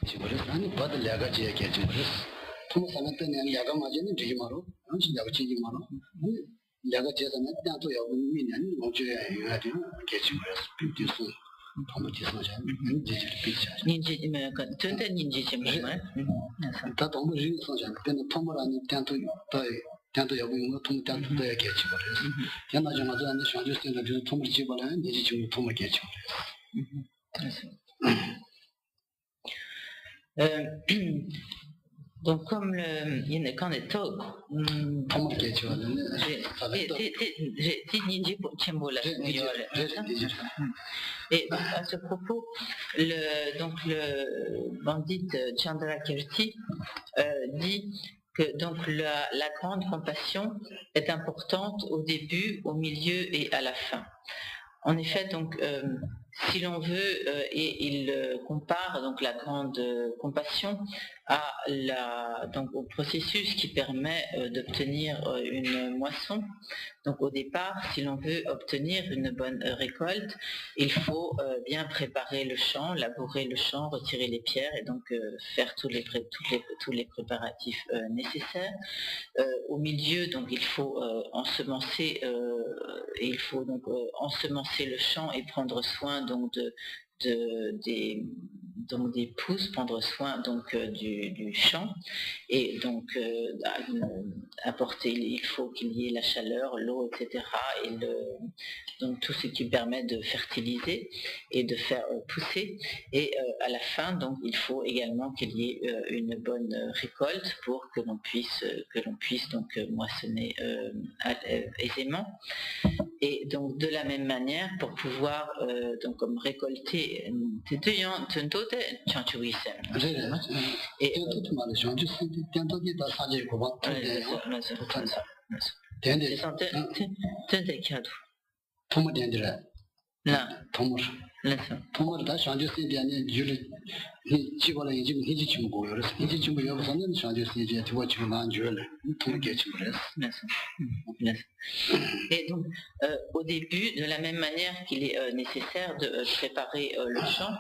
Chiboris, and what the Laga Jia Chiboris. Thomas Anathan and Laga Majan and Jimaro, and Jimaro, Laga Jas and Tato Yawin and Moja Chiboris, Pintus, Thomas and digital picture. Ninja American, Ninja, Tatom Sanjan, then Tomor and Tanto Yawin, Tom Tanto Chiboris. Yanajamaza and Shanjus and the Thomas Chibala and Digital Thomas Donc, comme il quand est tôt, j'ai dit et à ce propos, le bandit Chandra Kirti dit que donc la grande compassion est importante au début, au milieu et à la fin. En effet, donc, si l'on veut, et il compare donc la grande compassion au processus qui permet d'obtenir une moisson. Donc au départ, si l'on veut obtenir une bonne récolte, il faut bien préparer le champ, labourer le champ, retirer les pierres et donc faire tous les préparatifs nécessaires. Au milieu, donc il faut ensemencer le champ et prendre soin donc des pousses, prendre soin donc du champ et donc il faut qu'il y ait la chaleur, l'eau, etc. et donc tout ce qui permet de fertiliser et de faire pousser. Et à la fin, donc il faut également qu'il y ait une bonne récolte pour que l'on puisse donc moissonner aisément. Et donc de la même manière, pour pouvoir donc comme récolter Et donc, au début, de la même manière qu'il est nécessaire de préparer le champ,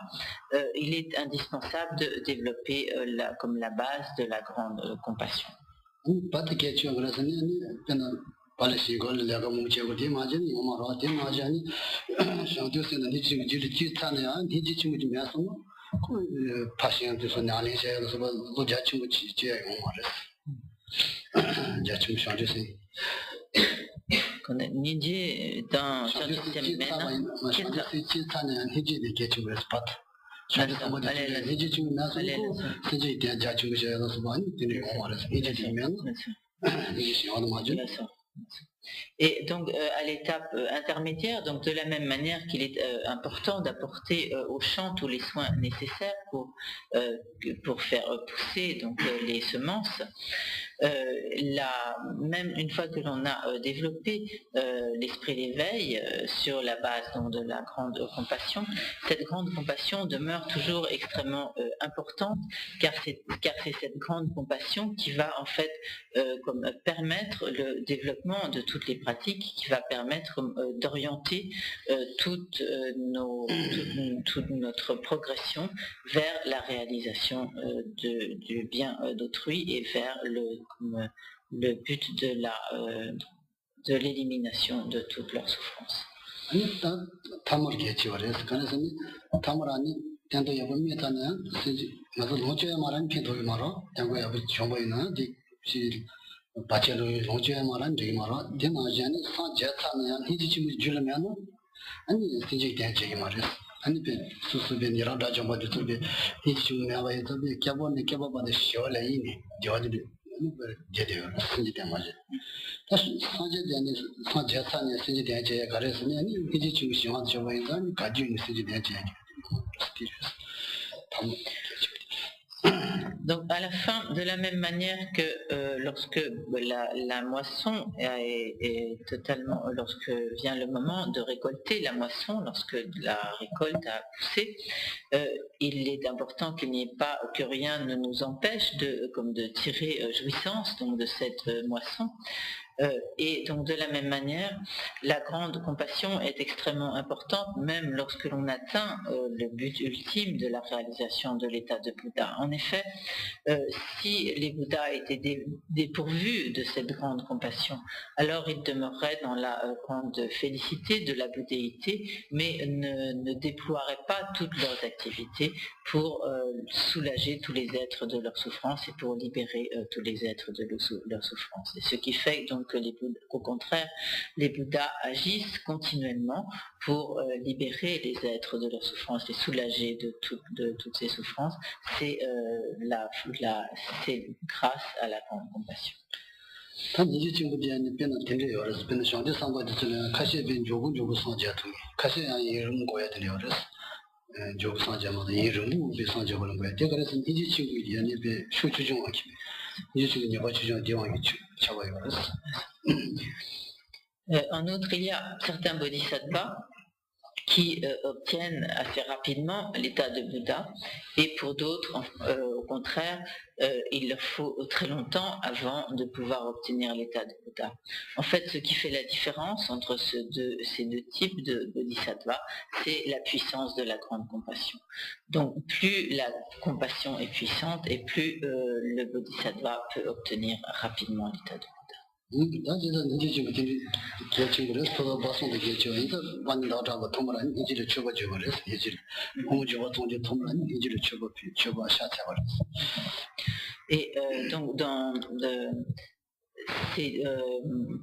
il est indispensable de développer comme la base de la grande compassion. Ninji dans ce système Et donc à l'étape intermédiaire, donc de la même manière qu'il est important d'apporter au champ tous les soins nécessaires pour faire pousser donc les semences, même une fois que l'on a développé l'esprit d'éveil sur la base donc, de la grande compassion, cette grande compassion demeure toujours extrêmement importante, car c'est cette grande compassion qui va en fait comme permettre le développement de toutes les pratiques, qui va permettre d'orienter toute notre progression vers la réalisation du bien d'autrui et vers le but de l'élimination de toutes leurs souffrances. Donc à la fin, de la même manière que lorsque la moisson est totalement, lorsque vient le moment de récolter la moisson, lorsque la récolte a poussé, il est important qu'il n'y ait pas, que rien ne nous empêche de tirer jouissance donc de cette moisson. Et donc de la même manière, la grande compassion est extrêmement importante, même lorsque l'on atteint le but ultime de la réalisation de l'état de Bouddha. En effet, si les Bouddhas étaient dépourvus de cette grande compassion, alors ils demeureraient dans la grande félicité de la bouddhéité, mais ne déploieraient pas toutes leurs activités pour soulager tous les êtres de leur souffrance et pour libérer tous les êtres de leur souffrance. Et ce qui fait donc qu'au contraire, les Bouddhas agissent continuellement pour libérer les êtres de leur souffrance, les soulager de toutes ces souffrances. C'est grâce à la grande compassion. En outre, il y a certains bodhisattvas qui obtiennent assez rapidement l'état de Bouddha, et pour d'autres, au contraire, il leur faut très longtemps avant de pouvoir obtenir l'état de Bouddha. En fait, ce qui fait la différence entre ces deux types de bodhisattvas, c'est la puissance de la grande compassion. Donc, plus la compassion est puissante, et plus le bodhisattva peut obtenir rapidement l'état de Bouddha. Et donc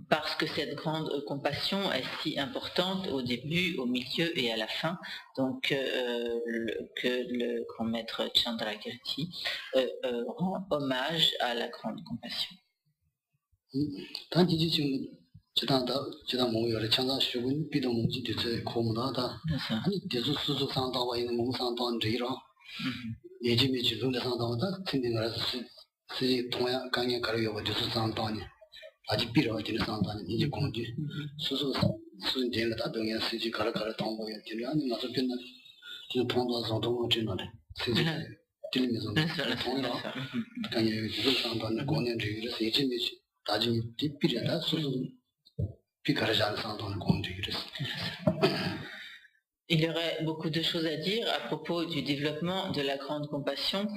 parce que cette grande compassion est si importante au début, au milieu et à la fin, donc que le grand maître Chandrakirti rend hommage à la grande compassion. Il y aurait beaucoup de choses à dire à propos du développement de la grande compassion.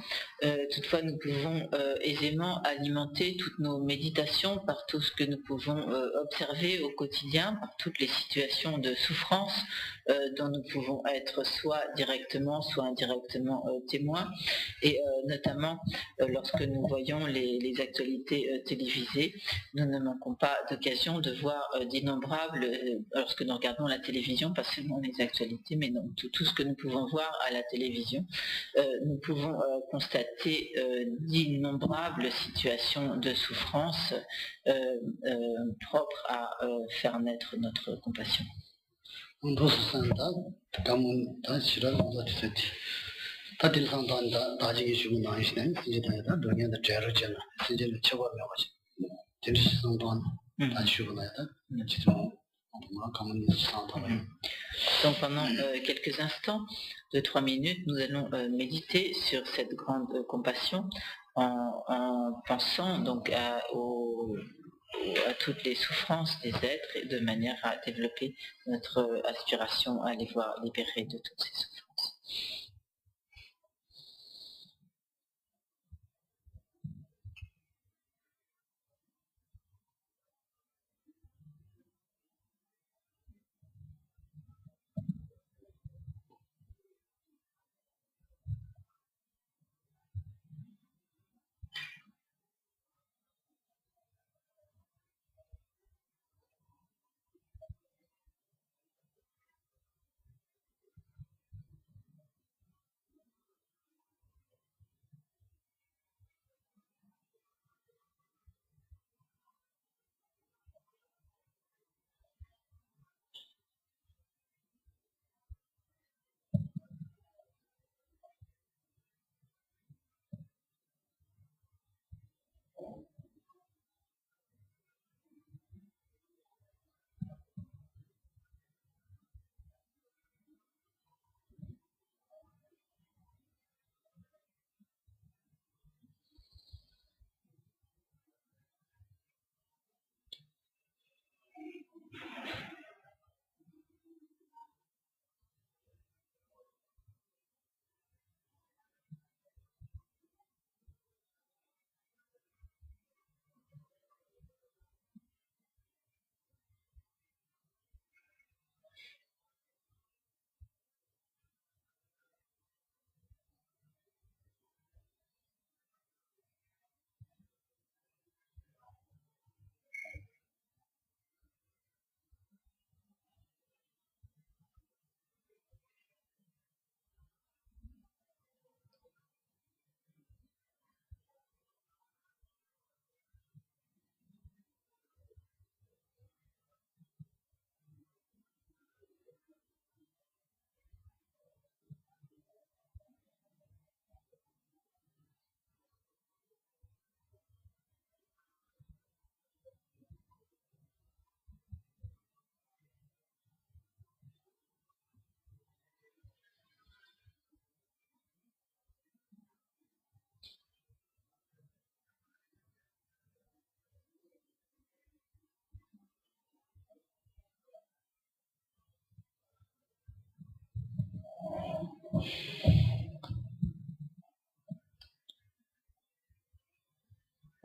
Toutefois, nous pouvons aisément alimenter toutes nos méditations par tout ce que nous pouvons observer au quotidien, par toutes les situations de souffrance dont nous pouvons être soit directement, soit indirectement témoins. Et notamment, lorsque nous voyons les actualités télévisées, nous ne manquons pas d'occasion de voir d'innombrables, lorsque nous regardons la télévision, pas seulement les actualités, mais non, tout ce que nous pouvons voir à la télévision, nous pouvons constater d'innombrables situations de souffrance propres à faire naître notre compassion. Donc pendant quelques instants, de 3 minutes, nous allons méditer sur cette grande compassion en pensant donc à toutes les souffrances des êtres, et de manière à développer notre aspiration à les voir libérés de toutes ces souffrances.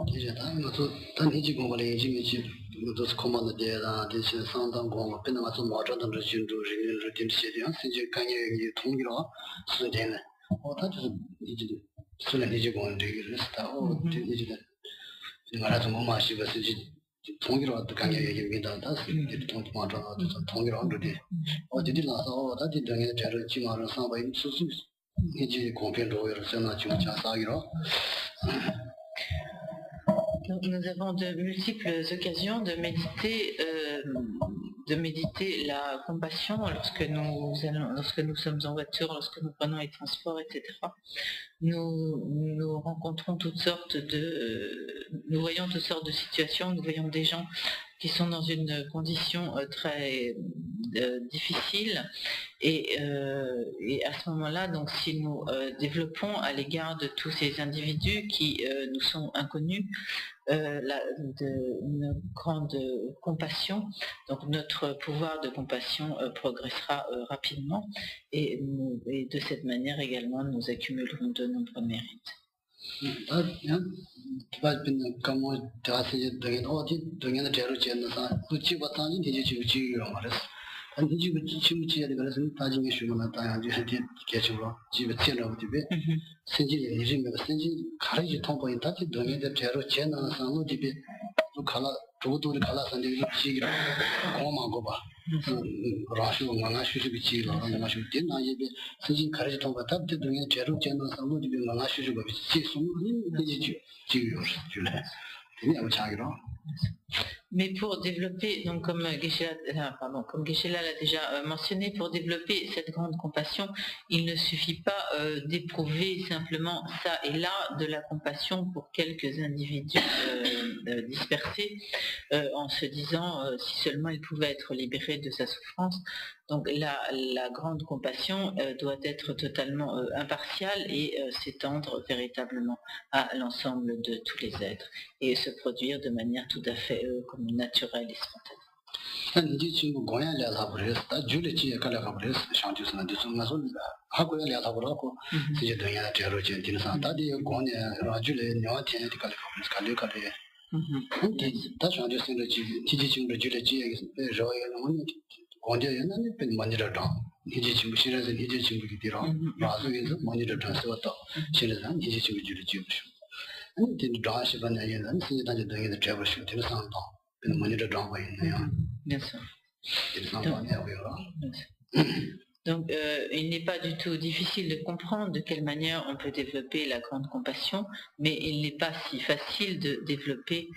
이제 다 니지 공부를 이제 또 코만드 대다 대신 상당 공부 변화 좀 맞았던 진도 리를 된시대요. 이제 강의 통일어 수되는 다就是이제虽然니지 공부 되기를 했다. 이제 내가 좀 마시고 이제 통일어 강의 얘기입니다. 다 이제 통일어 한데 어디들 나서 다들 등에 자료 지마를 상바인 수수 이제 공편로를 전화 좀 자사기로 Nous avons de multiples occasions de méditer la compassion lorsque nous sommes en voiture, lorsque nous prenons les transports, etc. Nous rencontrons nous voyons toutes sortes de situations, nous voyons des gens qui sont dans une condition très difficile et à ce moment-là, donc si nous développons à l'égard de tous ces individus qui nous sont inconnus une grande compassion, donc notre pouvoir de compassion progressera rapidement et de cette manière également nous accumulerons de nombreux mérites. Mais pour développer, donc comme Geshe-la l'a déjà mentionné, pour développer cette grande compassion, il ne suffit pas d'éprouver simplement ça et là de la compassion pour quelques individus dispersés en se disant si seulement il pouvait être libéré de sa souffrance. Donc la grande compassion doit être totalement impartiale et s'étendre véritablement à l'ensemble de tous les êtres et se produire de manière tout à fait comme naturelle et spontanée. Bien sûr. Donc, il n'est pas du tout difficile de comprendre de quelle manière on peut développer la grande compassion, mais il n'est pas si facile de développer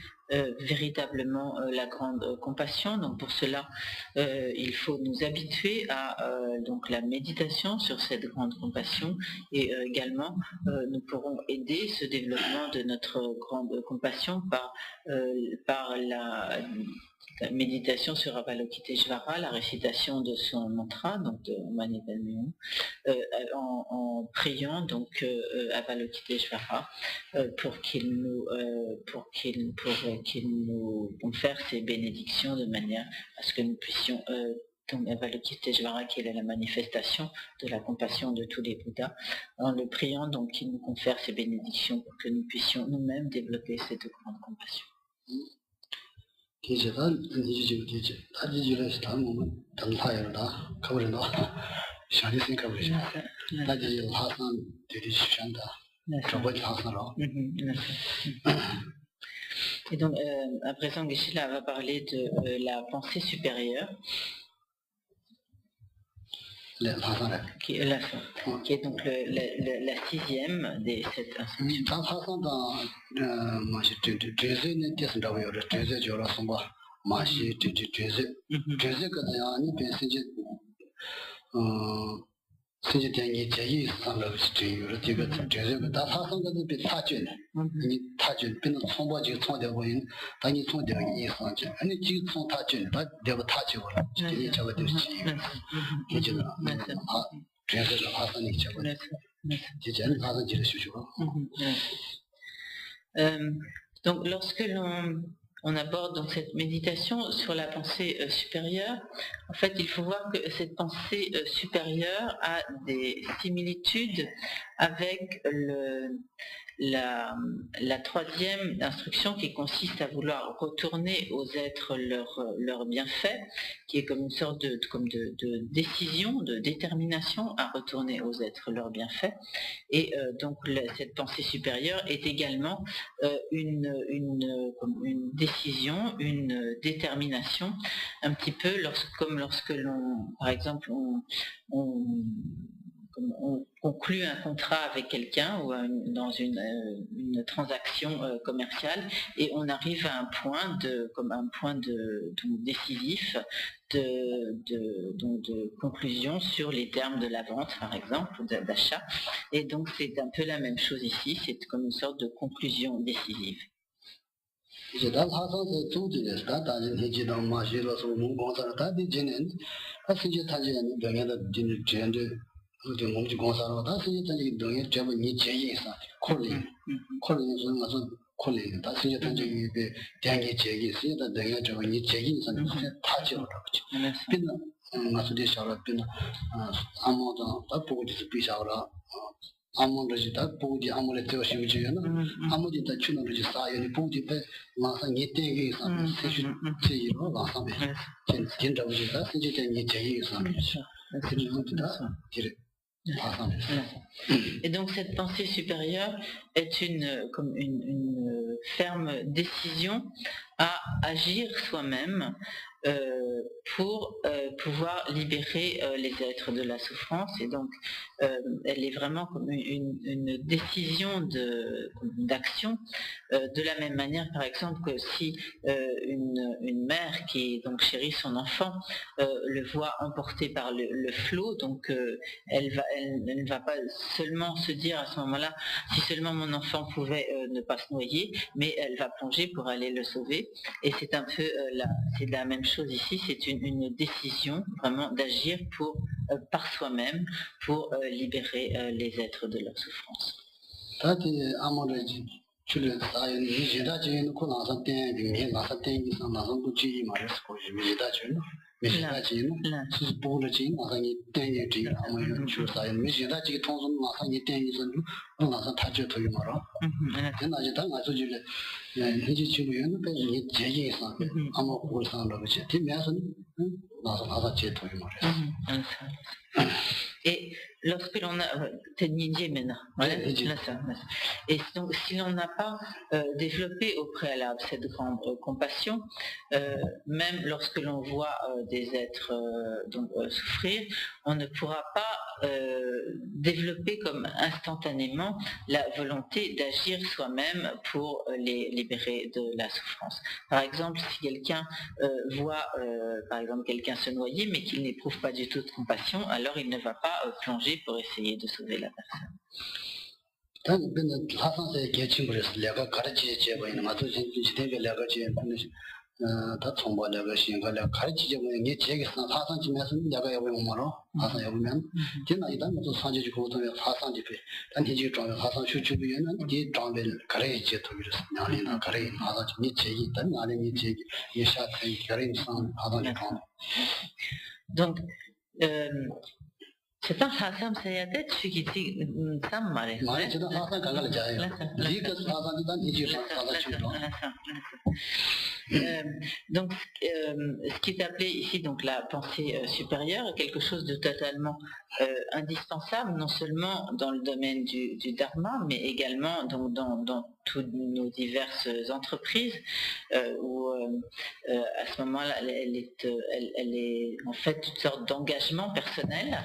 véritablement la grande compassion. Donc, pour cela, il faut nous habituer à donc la méditation sur cette grande compassion et également nous pourrons aider ce développement de notre grande compassion par la méditation sur Avalokiteshvara, la récitation de son mantra, donc de Manipadme, en priant donc Avalokiteshvara pour qu'il nous confère ses bénédictions de manière à ce que nous puissions donc Avalokiteshvara qui est la manifestation de la compassion de tous les Bouddhas, en le priant donc qu'il nous confère ses bénédictions pour que nous puissions nous-mêmes développer cette grande compassion. Et donc, à présent, Geshe-la va parler de la pensée supérieure, qui est donc la sixième des 7 instructions. Donc lorsque l'on on aborde donc cette méditation sur la pensée supérieure. En fait, il faut voir que cette pensée supérieure a des similitudes avec la troisième instruction qui consiste à vouloir retourner aux êtres leurs bienfaits, qui est comme une sorte de décision, de détermination à retourner aux êtres leurs bienfaits. Et donc cette pensée supérieure est également une décision, une détermination, un petit peu comme lorsque l'on, par exemple, on conclut un contrat avec quelqu'un ou dans une transaction commerciale et on arrive à un point décisif de conclusion sur les termes de la vente, par exemple, d'achat. Et donc c'est un peu la même chose ici, c'est comme une sorte de conclusion décisive. Et donc cette pensée supérieure est comme une ferme décision à agir soi-même pour pouvoir libérer les êtres de la souffrance. Et donc elle est vraiment comme une décision d'action, de la même manière par exemple que si une mère qui donc chérit son enfant le voit emporté par le flot, donc elle ne va pas seulement se dire à ce moment-là si seulement mon enfant pouvait ne pas se noyer, mais elle va plonger pour aller le sauver. Et c'est un peu c'est la même chose ici, c'est une décision vraiment d'agir par soi-même pour libérer les êtres de leur souffrance. Et lorsque l'on a et donc si l'on n'a pas développé au préalable cette grande compassion, même lorsque l'on voit des êtres souffrir, on ne pourra pas développer comme instantanément la volonté d'agir soi-même pour les libérer de la souffrance. Par exemple, si quelqu'un voit par exemple quelqu'un se noyer mais qu'il n'éprouve pas du tout de compassion, alors il ne va pas plonger pour essayer de sauver la personne. Donc 제가 하삼 세야데 취기지 쌈 말해. Donc, ce qui est appelé ici donc la pensée supérieure est quelque chose de totalement indispensable, non seulement dans le domaine du dharma, mais également dans toutes nos diverses entreprises où à ce moment-là, elle est en fait une sorte d'engagement personnel.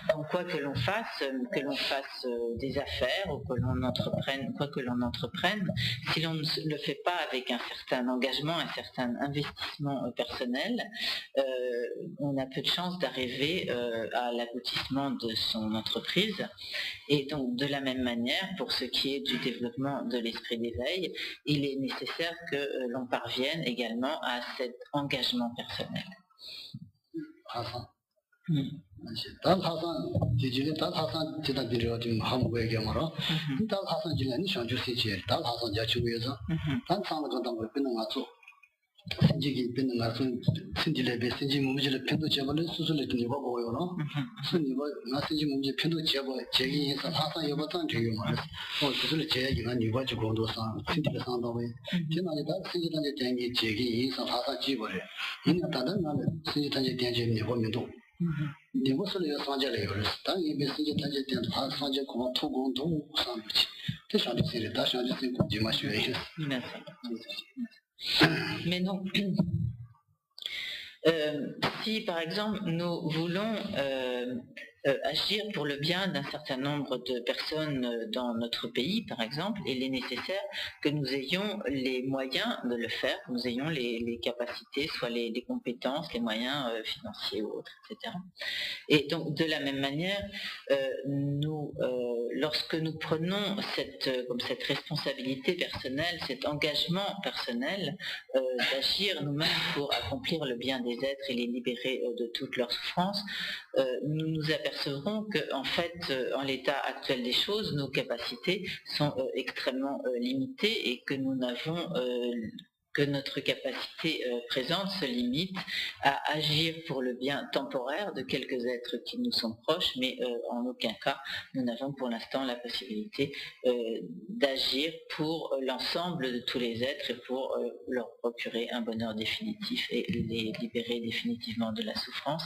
Donc, quoi que l'on fasse des affaires ou que l'on entreprenne, quoi que l'on entreprenne, si l'on ne le fait pas avec un certain engagement, un certain investissement personnel, on a peu de chances d'arriver à l'aboutissement de son entreprise. Et donc, de la même manière, pour ce qui est du développement de l'esprit d'éveil, il est nécessaire que l'on parvienne également à cet engagement personnel. Sinji bin na sinji lebe sinji mumji le pinto cheba le susu le niwa boyo no su niwa na sinji mumji pinto cheba chegi yin sa sa yoba tan chegi ma o susu le chegi na niwa ji gondo sa sinji le san do we jina le da sinji tan je tengi chegi yin sa sa ji bo le yin ta da na sinji tan je tengi niwa min do niwa su le yo san je le yo le ta yin be sinji tan je ten ha san je ko tu gong do san bu chi te shan de sire da shan de sin ko ji ma shue yi Mais non. Si par exemple nous voulons agir pour le bien d'un certain nombre de personnes dans notre pays, par exemple, il est nécessaire que nous ayons les moyens de le faire, que nous ayons les capacités, soit les compétences, les moyens financiers ou autres, etc. Et donc de la même manière, lorsque nous prenons cette responsabilité personnelle, cet engagement personnel d'agir nous-mêmes pour accomplir le bien des êtres et les libérer de toute leur souffrance, nous nous apercevrons que, en fait, en l'état actuel des choses, nos capacités sont extrêmement limitées et que nous n'avons que notre capacité présente se limite à agir pour le bien temporaire de quelques êtres qui nous sont proches, mais en aucun cas nous n'avons pour l'instant la possibilité d'agir pour l'ensemble de tous les êtres et pour leur procurer un bonheur définitif et les libérer définitivement de la souffrance.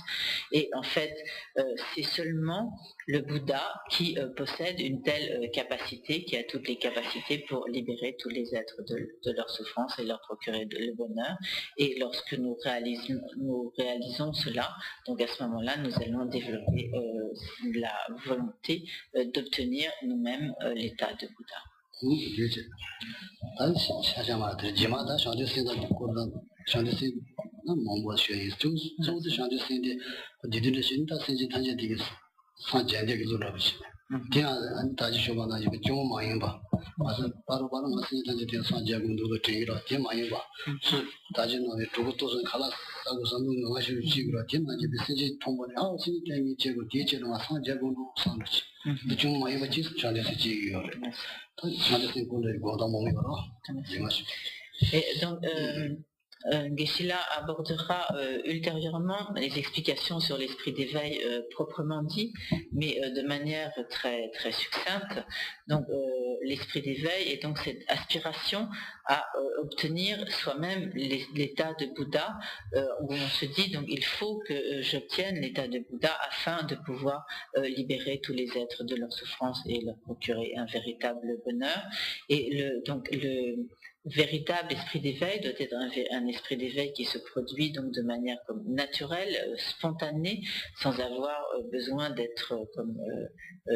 Et en fait, c'est seulement le Bouddha qui possède une telle capacité, qui a toutes les capacités pour libérer tous les êtres de leur souffrance et leur procurer le bonheur. Et lorsque nous réalisons cela, donc à ce moment-là, nous allons développer la volonté d'obtenir nous-mêmes l'état de Bouddha. 다시 쇼바나 이거 좀 많이 봐. 맞아. 바로 무슨 단지 산자군도 되기라 좀 많이 봐. 다시 너네 두고도선 갈아 하고 선는 거 하시고 지그라 된다지 비슷이 통보네. 아, 신경이 제고 계제로 산자군도 산지. 좀 많이 봐. 지수 잘해서 지기요. 잘해서 군들 고다 몸이 걸어. Et donc, Geshe-la abordera ultérieurement les explications sur l'esprit d'éveil proprement dit, mais de manière très, très succincte. Donc, l'esprit d'éveil est donc cette aspiration à obtenir soi-même l'état de Bouddha, où on se dit, donc, il faut que j'obtienne l'état de Bouddha afin de pouvoir libérer tous les êtres de leur souffrance et leur procurer un véritable bonheur. Et le véritable esprit d'éveil doit être un esprit d'éveil qui se produit donc de manière comme naturelle, spontanée, sans avoir besoin d'être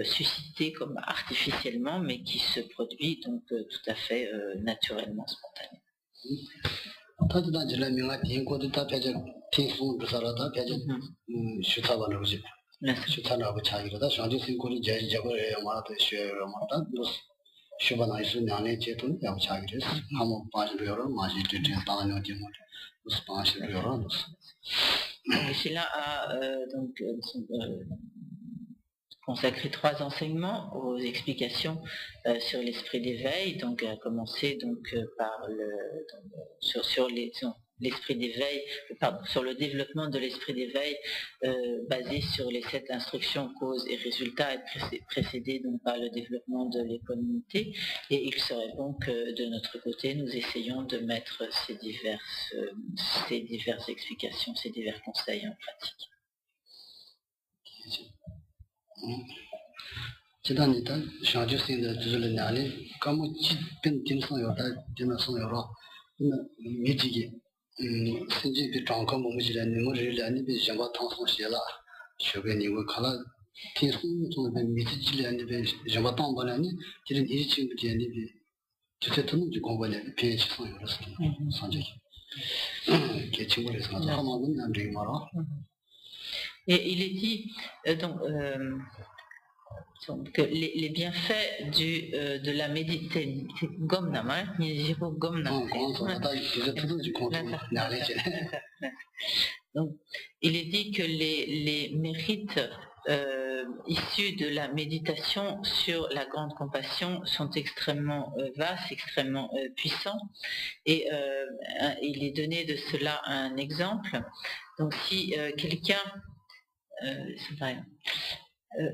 suscité comme artificiellement, mais qui se produit donc tout à fait naturellement, spontanément. Geshe-la a consacré 3 enseignements aux explications sur l'esprit d'éveil, donc à commencer donc par l'esprit d'éveil, sur le développement de l'esprit d'éveil basé sur les 7 instructions causes et résultats et précédé donc par le développement de l'équanimité. Et il serait bon que de notre côté nous essayons de mettre ces diverses explications, ces divers conseils en pratique. 지단이다 샤주스인데 주절에 나니 까무 찌빈 dim성요다 dim성요로 미지기 신지비 장거 몸지라 니모리라 니비 정바 통성시라 쇼베니고 칼라 tin성통에 미지지라 니비 정바 통보라니 지린 이치인데 니비 주체토는 공부하네 비치성요로서 산적이 개친구에서 하나는 안 되게 말아. Et il est dit que les bienfaits de la méditation, donc il est dit que les mérites issus de la méditation sur la grande compassion sont extrêmement vastes, extrêmement puissants. Et il est donné de cela un exemple. Donc si quelqu'un...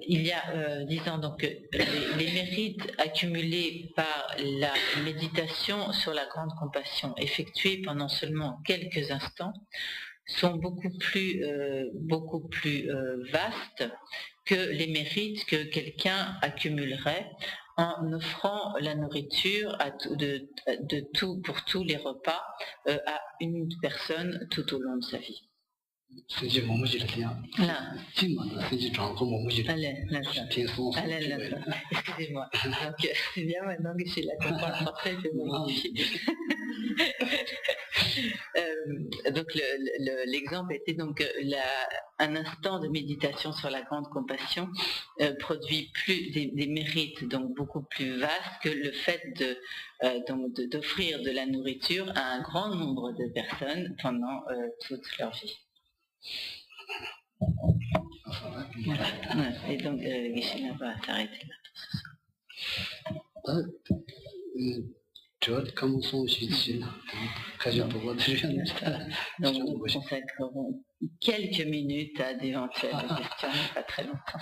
il y a, disons donc, les mérites accumulés par la méditation sur la grande compassion effectuée pendant seulement quelques instants sont beaucoup plus vastes que les mérites que quelqu'un accumulerait en offrant la nourriture pour tous les repas à une personne tout au long de sa vie. Là. Excusez-moi. Donc, c'est bien maintenant que j'ai la comprendre parfait, je vais modifier. Donc l'exemple était donc un instant de méditation sur la grande compassion produit des mérites donc beaucoup plus vastes que le fait d'offrir de la nourriture à un grand nombre de personnes pendant toute leur vie. Voilà. Et donc Geshe-la va s'arrêter là. Donc nous consacrerons quelques minutes à d'éventuelles questions, mais pas très longtemps.